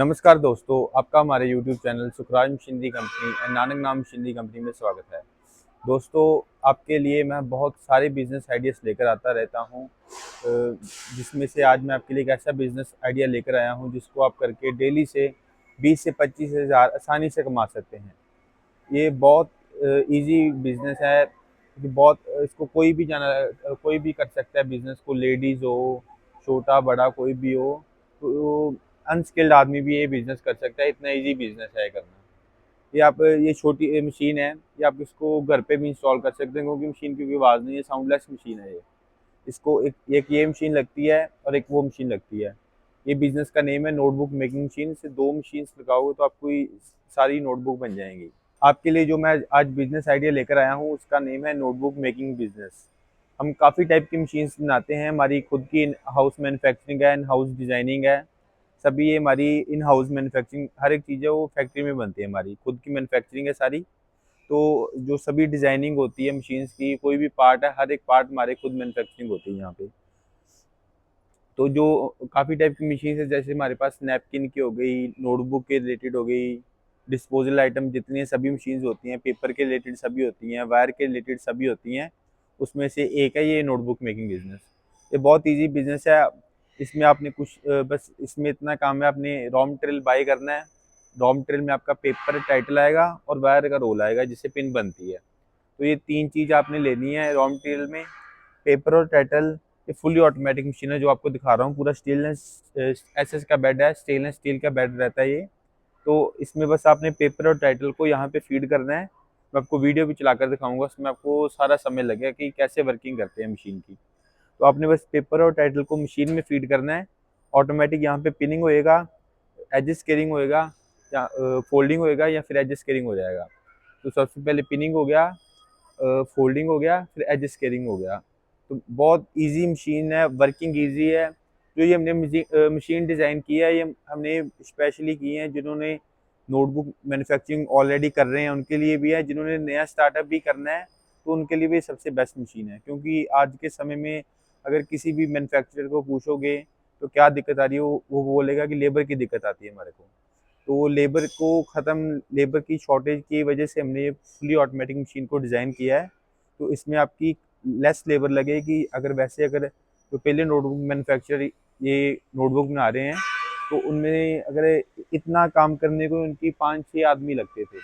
नमस्कार दोस्तों, आपका हमारे YouTube channel Sukhraj machinery company and Nanak नाम मशीनरी कंपनी में स्वागत है। दोस्तों, आपके लिए मैं बहुत सारे बिजनेस आइडियाज़ लेकर आता रहता हूँ, जिसमें से आज मैं आपके लिए एक ऐसा बिजनेस आइडिया लेकर आया हूँ जिसको आप करके डेली से 20 से 25 हज़ार आसानी से कमा सकते हैं। ये बहुत ईज़ी बिजनेस है कि इसको कोई भी कर सकता है बिजनेस को, लेडीज़ हो, छोटा बड़ा कोई भी हो, तो अनस्किल्ड आदमी भी ये बिजनेस कर सकता है। इतना इजी बिजनेस है करना। ये छोटी मशीन है, ये आप इसको घर पे भी इंस्टॉल कर सकते हैं क्योंकि मशीन की कोई आवाज़ नहीं है, साउंडलेस मशीन है ये। इसको एक एक ये मशीन लगती है और एक वो मशीन लगती है। ये बिजनेस का नेम है नोटबुक मेकिंग मशीन। से दो मशीन्स लगाओगे तो आपको ये सारी नोटबुक बन जाएंगी। आपके लिए जो मैं आज बिजनेस आइडिया लेकर आया हूँ उसका नेम है नोटबुक मेकिंग बिजनेस। हम काफ़ी टाइप की मशीन्स बनाते हैं, हमारी खुद की इन हाउस मैन्युफैक्चरिंग है, इन हाउस डिज़ाइनिंग है। सभी ये हमारी इन हाउस मैन्युफैक्चरिंग, हर एक चीज़ है वो फैक्ट्री में बनती है, हमारी खुद की मैन्युफैक्चरिंग है सारी। तो जो सभी डिज़ाइनिंग होती है मशीन्स की, कोई भी पार्ट है, हर एक पार्ट हमारे खुद मैन्युफैक्चरिंग होती है यहाँ पे। तो जो काफ़ी टाइप की मशीन है, जैसे हमारे पास नैपकिन की हो गई, नोटबुक के रिलेटेड हो गई, डिस्पोजल आइटम जितनी सभी मशीन्स होती हैं, पेपर के रिलेटेड सभी होती हैं, वायर के रिलेटेड सभी होती हैं। उसमें से एक है ये नोटबुक मेकिंग बिजनेस। ये बहुत ईजी बिजनेस है। इसमें आपने बस इसमें इतना काम है, आपने रॉ मटेरियल बाई करना है। रॉ मटेरियल में आपका पेपर टाइटल आएगा और वायर का रोल आएगा जिससे पिन बनती है। तो ये तीन चीज़ आपने लेनी है रॉ मटेरियल में, पेपर और टाइटल। ये फुली ऑटोमेटिक मशीन है जो आपको दिखा रहा हूँ, पूरा स्टेनलेस एसएस का बेड है, स्टेनलेस स्टील का बेड रहता है ये। तो इसमें बस आपने पेपर और टाइटल को यहाँ पे फीड करना है। मैं आपको वीडियो भी चलाकर दिखाऊंगा, उसमें आपको सारा समय लगेगा कि कैसे वर्किंग करते हैं मशीन की। तो आपने बस पेपर और टाइटल को मशीन में फीड करना है। ऑटोमेटिक यहाँ पे पिनिंग होएगा, एज स्केलिंग होएगा, या फोल्डिंग होएगा, या फिर एज स्केलिंग हो जाएगा। तो सबसे पहले पिनिंग हो गया, फोल्डिंग हो गया, फिर एज स्केलिंग हो गया। तो बहुत इजी मशीन है, वर्किंग इजी है। जो ये हमने मशीन डिज़ाइन की है, ये हमने स्पेशली की है जिन्होंने नोटबुक मैन्युफैक्चरिंग ऑलरेडी कर रहे हैं उनके लिए भी है, जिन्होंने नया स्टार्टअप भी करना है तो उनके लिए भी सबसे बेस्ट मशीन है। क्योंकि आज के समय में अगर किसी भी मैन्युफैक्चरर को पूछोगे तो क्या दिक्कत आ रही है, वो बोलेगा कि लेबर की दिक्कत आती है हमारे को। तो लेबर की शॉर्टेज की वजह से हमने ये फुली ऑटोमेटिक मशीन को डिज़ाइन किया है। तो इसमें आपकी लेस लेबर लगेगी। अगर जो पहले नोटबुक मैन्युफैक्चरर ये नोटबुक बना रहे हैं तो उनमें अगर इतना काम करने को उनकी 5-6 आदमी लगते थे,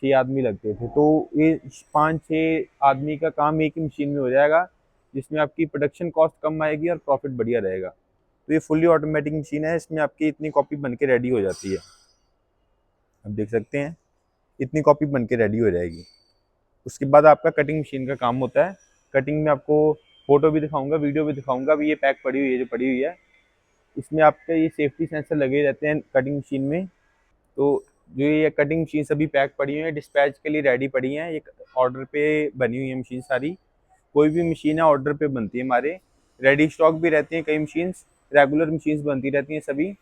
6 आदमी लगते थे। तो ये 5-6 आदमी का काम एक ही मशीन में हो जाएगा, जिसमें आपकी प्रोडक्शन कॉस्ट कम आएगी और प्रॉफिट बढ़िया रहेगा। तो ये फुली ऑटोमेटिक मशीन है, इसमें आपकी इतनी कॉपी बन के रेडी हो जाती है। आप देख सकते हैं इतनी कॉपी बन के रेडी हो जाएगी। उसके बाद आपका कटिंग मशीन का काम होता है। कटिंग में आपको फोटो भी दिखाऊंगा, वीडियो भी दिखाऊंगा। अभी ये पैक पड़ी हुई है, जो पड़ी हुई है, इसमें आपके ये सेफ्टी सेंसर लगे रहते हैं कटिंग मशीन में। तो जो ये कटिंग मशीन सभी पैक पड़ी हुई है, डिस्पैच के लिए रेडी पड़ी हैं। एक ऑर्डर पे बनी हुई है मशीन सारी। कोई भी मशीन है ऑर्डर पे बनती है हमारे, रेडी स्टॉक भी रहती हैं कई मशीन्स, रेगुलर मशीन्स बनती रहती हैं सभी।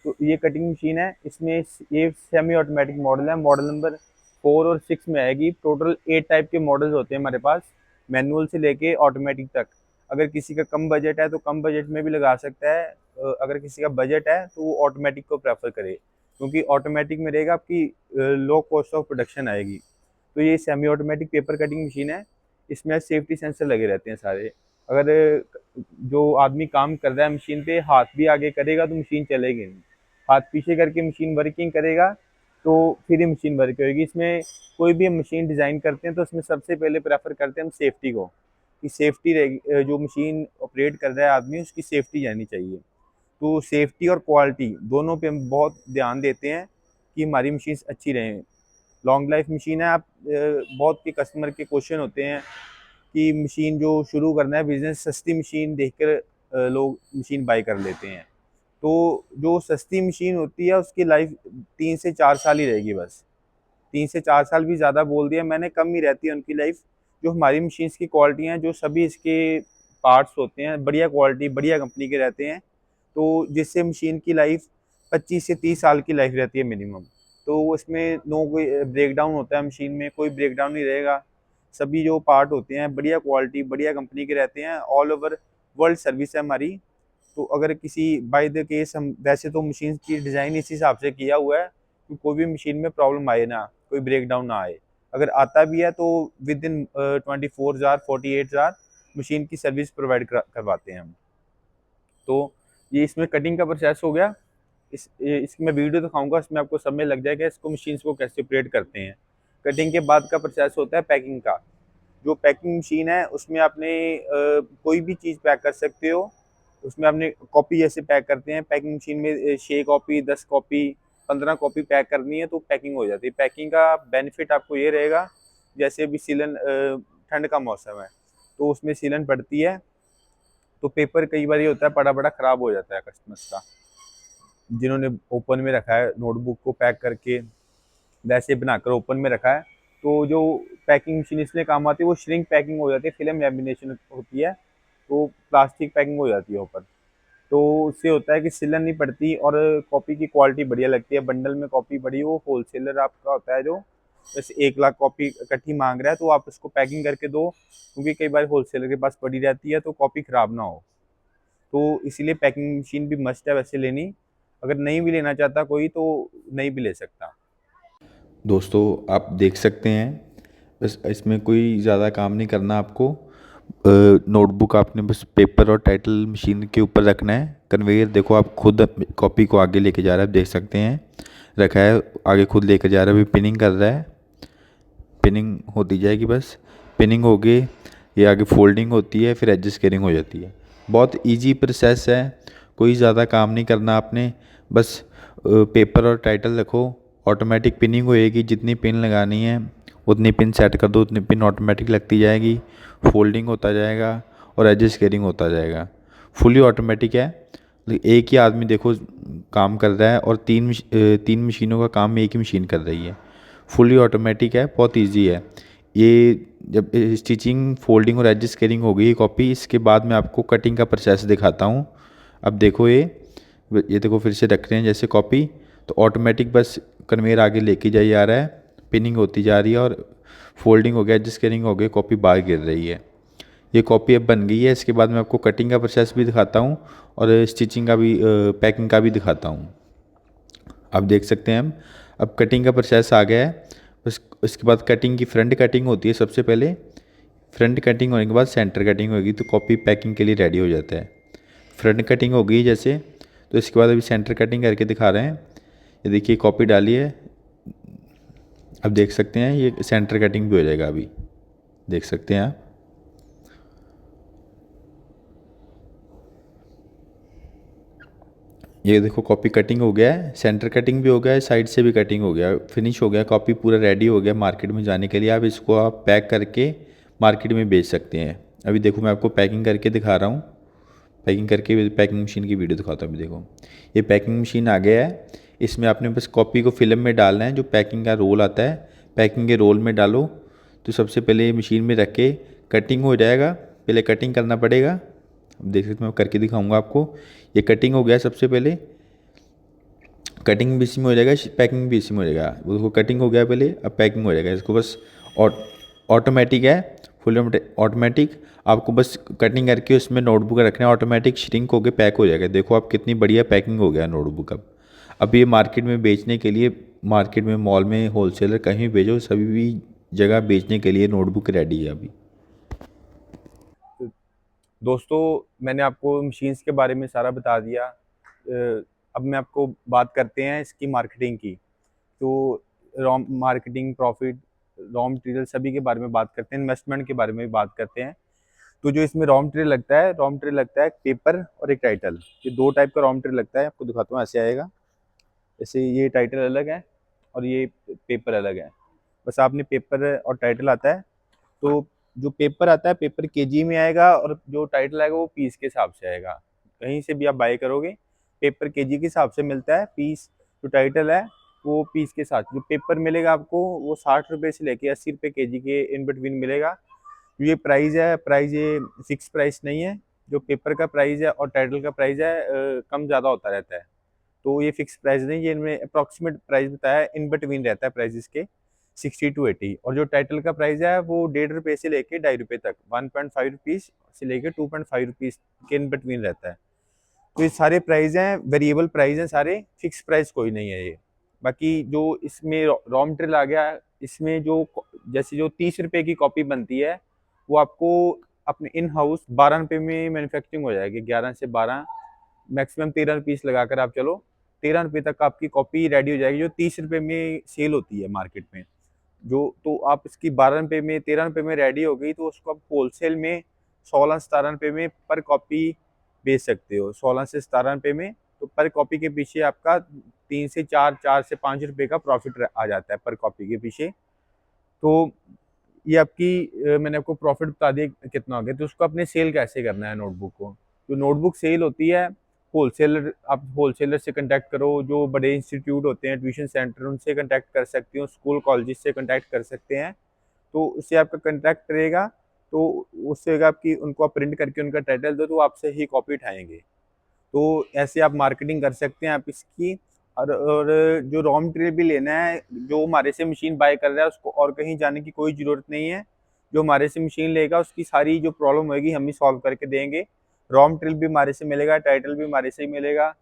तो ये कटिंग मशीन है, इसमें ये सेमी ऑटोमेटिक मॉडल है, मॉडल नंबर 4 और 6 में आएगी। टोटल 8 टाइप के मॉडल्स होते हैं हमारे पास, मैनुअल से लेके ऑटोमेटिक तक। अगर किसी का कम बजट है तो कम बजट में भी लगा सकता है, अगर किसी का बजट है तो वो ऑटोमेटिक को प्रेफर करे, क्योंकि ऑटोमेटिक में रहेगा आपकी लो कॉस्ट ऑफ प्रोडक्शन आएगी। तो ये semi automatic paper cutting machine है, इसमें सेफ्टी सेंसर लगे रहते हैं सारे। अगर जो आदमी काम कर रहा है मशीन पे हाथ भी आगे करेगा तो मशीन चलेगी नहीं, हाथ पीछे करके मशीन वर्किंग करेगा तो फिर ही मशीन वर्क होगी। इसमें कोई भी हम मशीन डिज़ाइन करते हैं तो उसमें सबसे पहले प्रेफर करते हैं हम सेफ्टी को, कि सेफ्टी रहेगी, जो मशीन ऑपरेट कर रहा है आदमी उसकी सेफ्टी रहनी चाहिए। तो सेफ्टी और क्वालिटी दोनों पे हम बहुत ध्यान देते हैं कि हमारी मशीन अच्छी रहें। लॉन्ग लाइफ मशीन है। बहुत के कस्टमर के क्वेश्चन होते हैं कि मशीन जो शुरू करना है बिजनेस, सस्ती मशीन देखकर लोग मशीन बाई कर लेते हैं। तो जो सस्ती मशीन होती है उसकी लाइफ 3 से 4 साल ही रहेगी बस। 3 से 4 साल भी ज़्यादा बोल दिया मैंने, कम ही रहती है उनकी लाइफ। जो हमारी मशीन्स की क्वालिटी हैं, जो सभी इसके पार्ट्स होते हैं बढ़िया क्वालिटी बढ़िया कंपनी के रहते हैं, तो जिससे मशीन की लाइफ 25 से 30 साल की लाइफ रहती है मिनिमम। तो उसमें नो कोई ब्रेकडाउन होता है मशीन में, कोई ब्रेकडाउन नहीं रहेगा। सभी जो पार्ट होते हैं बढ़िया क्वालिटी बढ़िया कंपनी के रहते हैं। ऑल ओवर वर्ल्ड सर्विस है हमारी। तो अगर किसी बाय द केस हम वैसे तो मशीन की डिज़ाइन इस हिसाब से किया हुआ है कि कोई भी मशीन में प्रॉब्लम आए ना, कोई ब्रेक डाउन ना आए। अगर आता भी है तो within 24 hour 48 hour machine की सर्विस प्रोवाइड करवाते हैं हम। तो ये इसमें कटिंग का प्रोसेस हो गया। इसकी मैं वीडियो दिखाऊंगा, इसमें आपको समझ लग जाएगा इसको मशीन्स को कैसे ऑपरेट करते हैं। कटिंग के बाद का प्रोसेस होता है पैकिंग का। जो पैकिंग मशीन है उसमें आपने कोई भी चीज़ पैक कर सकते हो। उसमें आपने कॉपी जैसे पैक करते हैं पैकिंग मशीन में 6 कॉपी 10 कॉपी 15 कॉपी पैक करनी है तो पैकिंग हो जाती है। पैकिंग का बेनिफिट आपको ये रहेगा, जैसे अभी सीलन ठंड का मौसम है तो उसमें सीलन पड़ती है तो पेपर कई बार ये होता है पड़ा पड़ा ख़राब हो जाता है कस्टमर्स का, जिन्होंने ओपन में रखा है नोटबुक को पैक करके वैसे बनाकर ओपन में रखा है। तो जो पैकिंग मशीन इसमें काम आती है वो श्रिंक पैकिंग हो जाती है, फिल्म लैमिनेशन होती है तो प्लास्टिक पैकिंग हो जाती है ऊपर। तो उससे होता है कि सिलन नहीं पड़ती और कॉपी की क्वालिटी बढ़िया लगती है। बंडल में कॉपी बड़ी वो होलसेलर आपका होता है जो जैसे 1 लाख कॉपी इकट्ठी मांग रहा है तो आप उसको पैकिंग करके दो, क्योंकि कई बार होलसेलर के पास पड़ी रहती है तो कॉपी ख़राब ना हो। तो इसीलिए पैकिंग मशीन भी मस्ट है वैसे लेनी। अगर नहीं भी लेना चाहता कोई तो नहीं भी ले सकता। दोस्तों आप देख सकते हैं, बस इसमें कोई ज़्यादा काम नहीं करना आपको। नोटबुक आपने बस पेपर और टाइटल मशीन के ऊपर रखना है। कन्वेयर देखो आप खुद कॉपी को आगे लेके जा रहा है, आप देख सकते हैं रखा है आगे खुद लेकर जा रहा है। अभी पिनिंग कर रहा है, पिनिंग होती जाएगी। बस पिनिंग हो गई, ये आगे फोल्डिंग होती है, फिर एडजस्ट केयरिंग हो जाती है। बहुत इजी प्रोसेस है, कोई ज़्यादा काम नहीं करना आपने। बस पेपर और टाइटल रखो, ऑटोमेटिक पिनिंग होएगी। जितनी पिन लगानी है उतनी पिन सेट कर दो, उतनी पिन ऑटोमेटिक लगती जाएगी। फोल्डिंग होता जाएगा और एडजस्ट केयरिंग होता जाएगा। फुली ऑटोमेटिक है। एक ही आदमी देखो काम कर रहा है और तीन मशीनों का काम एक ही मशीन कर रही है। फुली ऑटोमेटिक है, बहुत इजी है ये। जब स्टिचिंग फोल्डिंग और एडजस्ट केयरिंग हो गई कॉपी, इसके बाद मैं आपको कटिंग का प्रोसेस दिखाता हूँ। अब देखो ये देखो फिर से रख रहे हैं जैसे कॉपी, तो ऑटोमेटिक बस कन्वेयर आगे लेके जाई जा रहा है, पिनिंग होती जा रही है और फोल्डिंग हो गया, एडजस्ट केयरिंग हो गई, कॉपी बाहर गिर रही है। ये कॉपी अब बन गई है। इसके बाद मैं आपको कटिंग का प्रोसेस भी दिखाता हूँ और स्टिचिंग का भी पैकिंग का भी दिखाता हूँ। आप देख सकते हैं हम अब कटिंग का प्रोसेस आ गया है। बस उसके बाद कटिंग की फ्रंट कटिंग होती है सबसे पहले। फ्रंट कटिंग होने के बाद सेंटर कटिंग होगी तो कॉपी पैकिंग के लिए रेडी हो जाता है। फ्रंट कटिंग हो गई जैसे, तो इसके बाद अभी सेंटर कटिंग करके दिखा रहे हैं। ये देखिए कॉपी डाली है, अब देख सकते हैं ये सेंटर कटिंग भी हो जाएगा। अभी देख सकते हैं आप, ये देखो कॉपी कटिंग हो गया है, सेंटर कटिंग भी हो गया है, साइड से भी कटिंग हो गया, फिनिश हो गया, कॉपी पूरा रेडी हो गया मार्केट में जाने के लिए। आप इसको आप पैक करके मार्केट में बेच सकते हैं। अभी देखो मैं आपको पैकिंग करके दिखा रहा हूँ। पैकिंग करके पैकिंग मशीन की वीडियो दिखाता हूँ। अभी देखो ये पैकिंग मशीन आ गया है। इसमें आपने बस कॉपी को फिल्म में डालना है, जो पैकिंग का रोल आता है पैकिंग के रोल में डालो। तो सबसे पहले ये मशीन में रख के कटिंग हो जाएगा, पहले कटिंग करना पड़ेगा। अब देख सकते मैं करके दिखाऊंगा आपको। ये कटिंग हो गया सबसे पहले, कटिंग भी इसी में हो जाएगा, पैकिंग भी इसी में हो जाएगा। वो देखो कटिंग हो गया पहले, अब पैकिंग हो जाएगा। इसको बस ऑटोमेटिक है, फुल ऑटोमेटिक। आपको बस कटिंग करके उसमें नोटबुक रखना है, ऑटोमेटिक श्रिंक होकर पैक हो जाएगा। देखो आप कितनी बढ़िया पैकिंग हो गया नोटबुक। अब ये मार्केट में बेचने के लिए, मार्केट में मॉल में होलसेलर कहीं भी भेजो, सभी भी जगह बेचने के लिए नोटबुक रेडी है अभी। दोस्तों मैंने आपको मशीन्स के बारे में सारा बता दिया। अब मैं आपको बात करते हैं इसकी मार्केटिंग की। तो raw marketing, profit, raw material सभी के बारे में बात करते हैं, इन्वेस्टमेंट के बारे में भी बात करते हैं। तो जो इसमें रॉ मटेरियल लगता है, रॉ मटेरियल लगता है एक पेपर और एक टाइटल। ये दो टाइप का रॉ मटेरियल लगता है, आपको दिखाता हूँ। ऐसे आएगा, जैसे ये टाइटल अलग है और ये पेपर अलग है। बस आपने पेपर और टाइटल आता है, तो जो पेपर आता है पेपर केजी में आएगा और जो टाइटल आएगा वो पीस के हिसाब से आएगा। कहीं से भी आप बाय करोगे पेपर केजी के हिसाब से मिलता है, पीस जो टाइटल है वो पीस के साथ। जो पेपर मिलेगा आपको वो 60 रुपये से लेके 80 रुपये केजी के इन बिटवीन मिलेगा। ये प्राइस है, प्राइस ये फिक्स प्राइस नहीं है। जो पेपर का प्राइस है और टाइटल का प्राइस है कम ज़्यादा होता रहता है। तो ये फिक्स प्राइस नहीं, ये इनमें अप्रॉक्सीमेट प्राइस बताया है, इन बिटवीन रहता है प्राइस इसके 60 to 80। और जो टाइटल का प्राइस है वो 1.5 रुपये से लेके 2.5 रुपये तक, 1.5 रुपीज़ से लेके 2.5 रुपीज़ के इन बिटवीन रहता है। तो ये सारे प्राइस हैं, वेरिएबल प्राइस हैं सारे, फिक्स प्राइस कोई नहीं है ये। बाकी जो इसमें रॉ मटेरियल आ गया, इसमें जो जैसे जो 30 रुपए की कॉपी बनती है वो आपको अपने इन हाउस 12 रुपए में मैन्युफैक्चरिंग हो जाएगी। 11 से 12, मैक्सिमम 13 पीस लगाकर आप चलो, 13 रुपए तक आपकी कॉपी रेडी हो जाएगी, जो 30 रुपए में सेल होती है मार्केट में। जो तो आप इसकी 12 रुपए में, 13 रुपए में रेडी हो गई, तो उसको आप होलसेल में 16-17 रुपए में पर कॉपी बेच सकते हो। 16 से 17 रुपए में, तो पर कॉपी के पीछे आपका 3 से 4, 4 से 5 रुपए का प्रॉफिट आ जाता है पर कॉपी के पीछे। तो ये आपकी मैंने आपको प्रॉफिट बता दिया कितना हो गया। तो उसको अपने सेल कैसे करना है नोटबुक को। जो नोटबुक सेल होती है, होलसेलर, आप होलसेलर से कांटेक्ट करो, जो बड़े इंस्टीट्यूट होते हैं, ट्यूशन सेंटर, उनसे कांटेक्ट कर सकते हो, स्कूल कॉलेज से कांटेक्ट कर सकते हैं। तो उससे आपका कांटेक्ट रहेगा, तो उससे आपकी उनको आप प्रिंट करके उनका टाइटल दो, तो आपसे ही कॉपी उठाएंगे। तो ऐसे आप मार्केटिंग कर सकते हैं आप इसकी। और जो रॉ मटेरियल भी लेना है, जो हमारे से मशीन बाय कर रहा है उसको और कहीं जाने की कोई ज़रूरत नहीं है। जो हमारे से मशीन लेगा उसकी सारी जो प्रॉब्लम होगी हम ही सॉल्व करके देंगे। रॉ मटेरियल भी हमारे से मिलेगा, टाइटल भी हमारे से ही मिलेगा,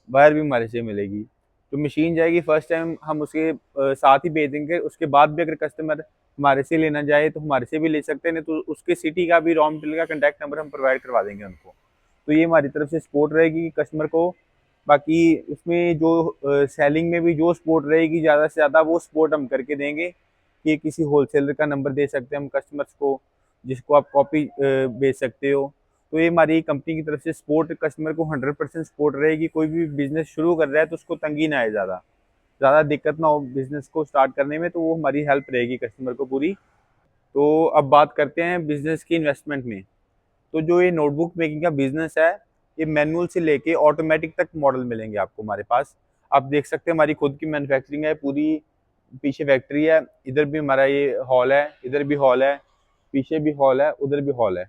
वायर भी हमारे से मिलेगी। तो मशीन जाएगी फर्स्ट टाइम हम उसके साथ ही भेज देंगे। उसके बाद भी अगर कस्टमर हमारे से लेना चाहे तो हमारे से भी ले सकते हैं, नहीं तो उसके सिटी का भी रॉ मटेरियल का कॉन्टैक्ट नंबर हम प्रोवाइड करवा देंगे उनको। तो ये हमारी तरफ से सपोर्ट रहेगी कस्टमर को। बाकी इसमें जो सेलिंग में भी जो सपोर्ट रहेगी ज़्यादा से ज़्यादा, वो सपोर्ट हम करके देंगे कि किसी होलसेलर का नंबर दे सकते हैं हम कस्टमर्स को, जिसको आप कॉपी बेच सकते हो। तो ये हमारी कंपनी की तरफ से सपोर्ट कस्टमर को 100% सपोर्ट रहेगी। कोई भी बिज़नेस शुरू कर रहा है तो उसको तंगी ना आए, ज़्यादा दिक्कत ना हो बिज़नेस को स्टार्ट करने में, तो वो हमारी हेल्प रहेगी कस्टमर को पूरी। तो अब बात करते हैं बिज़नेस की इन्वेस्टमेंट में। तो जो ये नोटबुक मेकिंग का बिज़नेस है, ये मैनुअल से लेके ऑटोमेटिक तक मॉडल मिलेंगे आपको हमारे पास। आप देख सकते हैं हमारी खुद की मैन्युफैक्चरिंग है, पूरी पीछे फैक्ट्री है, इधर भी हमारा ये हॉल है, इधर भी हॉल है, पीछे भी हॉल है, उधर भी हॉल है।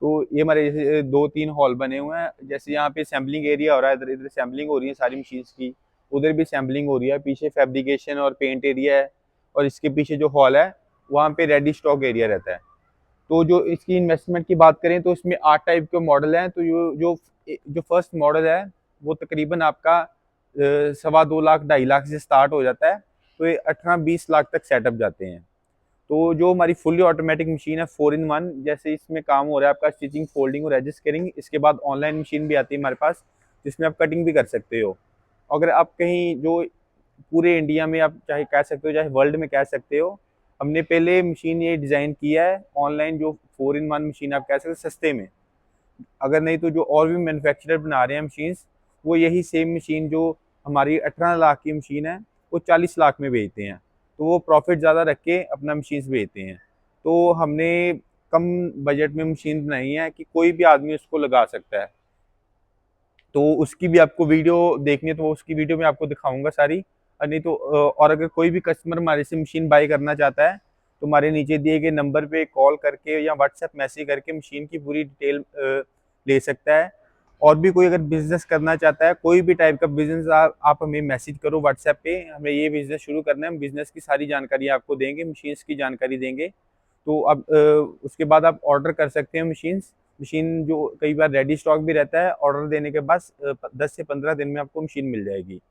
तो ये हमारे जैसे 2-3 हॉल बने हुए हैं। जैसे यहाँ पे सैम्पलिंग एरिया हो रहा है, इधर इधर सैम्पलिंग हो रही है सारी मशीन्स की, उधर भी सैम्पलिंग हो रही है, पीछे फैब्रिकेशन और पेंट एरिया है, और इसके पीछे जो हॉल है वहाँ पे रेडी स्टॉक एरिया रहता है। तो जो इसकी इन्वेस्टमेंट की बात करें तो इसमें 8 टाइप के मॉडल हैं। तो जो फर्स्ट मॉडल है वो तकरीबन आपका 2.25 लाख 2.5 लाख से स्टार्ट हो जाता है। तो ये 18-20 लाख तक सेटअप जाते हैं। तो जो हमारी फुल्ली ऑटोमेटिक मशीन है 4-in-1, जैसे इसमें काम हो रहा है आपका स्टिचिंग, फोल्डिंग और एडजस्ट कटिंग। इसके बाद ऑनलाइन मशीन भी आती है हमारे पास, जिसमें आप कटिंग भी कर सकते हो। अगर आप कहीं जो पूरे इंडिया में आप चाहे कह सकते हो, चाहे वर्ल्ड में कह सकते हो, हमने पहले मशीन ये डिज़ाइन किया है ऑनलाइन, जो 4-in-1 मशीन आप कह सकते हो सस्ते में। अगर नहीं तो जो और भी मैन्युफैक्चरर बना रहे हैं मशीन्स, वो यही सेम मशीन जो हमारी 18 लाख की मशीन है वो 40 लाख में बेचते हैं। तो वो प्रॉफिट ज़्यादा रख के अपना मशीन्स बेचते हैं। तो हमने कम बजट में मशीन बनाई है कि कोई भी आदमी उसको लगा सकता है। तो उसकी भी आपको वीडियो देखनी है तो उसकी वीडियो में आपको दिखाऊंगा सारी। और नहीं तो और अगर कोई भी कस्टमर हमारे से मशीन बाय करना चाहता है तो हमारे नीचे दिए गए नंबर पे कॉल करके या व्हाट्सएप मैसेज करके मशीन की पूरी डिटेल ले सकता है। और भी कोई अगर बिजनेस करना चाहता है, कोई भी टाइप का बिजनेस, आप हमें मैसेज करो व्हाट्सएप पे, हमें ये बिजनेस शुरू करना है, हम बिजनेस की सारी जानकारी आपको देंगे, मशीन्स की जानकारी देंगे। तो अब उसके बाद आप ऑर्डर कर सकते हैं मशीन जो कई बार रेडी स्टॉक भी रहता है। ऑर्डर देने के बाद 10 से 15 दिन में आपको मशीन मिल जाएगी।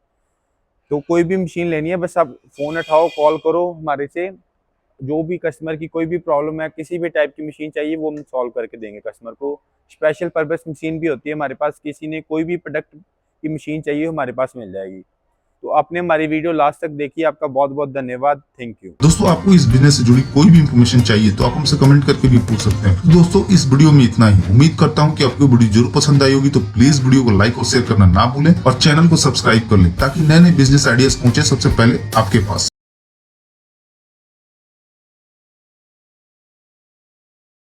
तो कोई भी मशीन लेनी है बस आप फ़ोन उठाओ, कॉल करो हमारे से। जो भी कस्टमर की कोई भी प्रॉब्लम है, किसी भी टाइप की मशीन चाहिए, वो हम सॉल्व करके देंगे कस्टमर को। स्पेशल पर्पस मशीन भी होती है हमारे पास, किसी ने कोई भी प्रोडक्ट की मशीन चाहिए हमारे पास मिल जाएगी। तो आपने हमारी वीडियो लास्ट तक देखी, आपका बहुत बहुत धन्यवाद। Thank you. दोस्तों, आपको इस बिजनेस से जुड़ी कोई भी इंफॉर्मेशन चाहिए तो आप हमसे कमेंट करके भी पूछ सकते हैं। दोस्तों, इस वीडियो में इतना ही। उम्मीद करता हूं कि आपको वीडियो जरूर पसंद आई होगी। तो प्लीज वीडियो को लाइक और शेयर करना ना भूलें और चैनल को सब्सक्राइब कर लें, ताकि नए नए बिजनेस आइडियाज पहुंचे सबसे पहले आपके पास।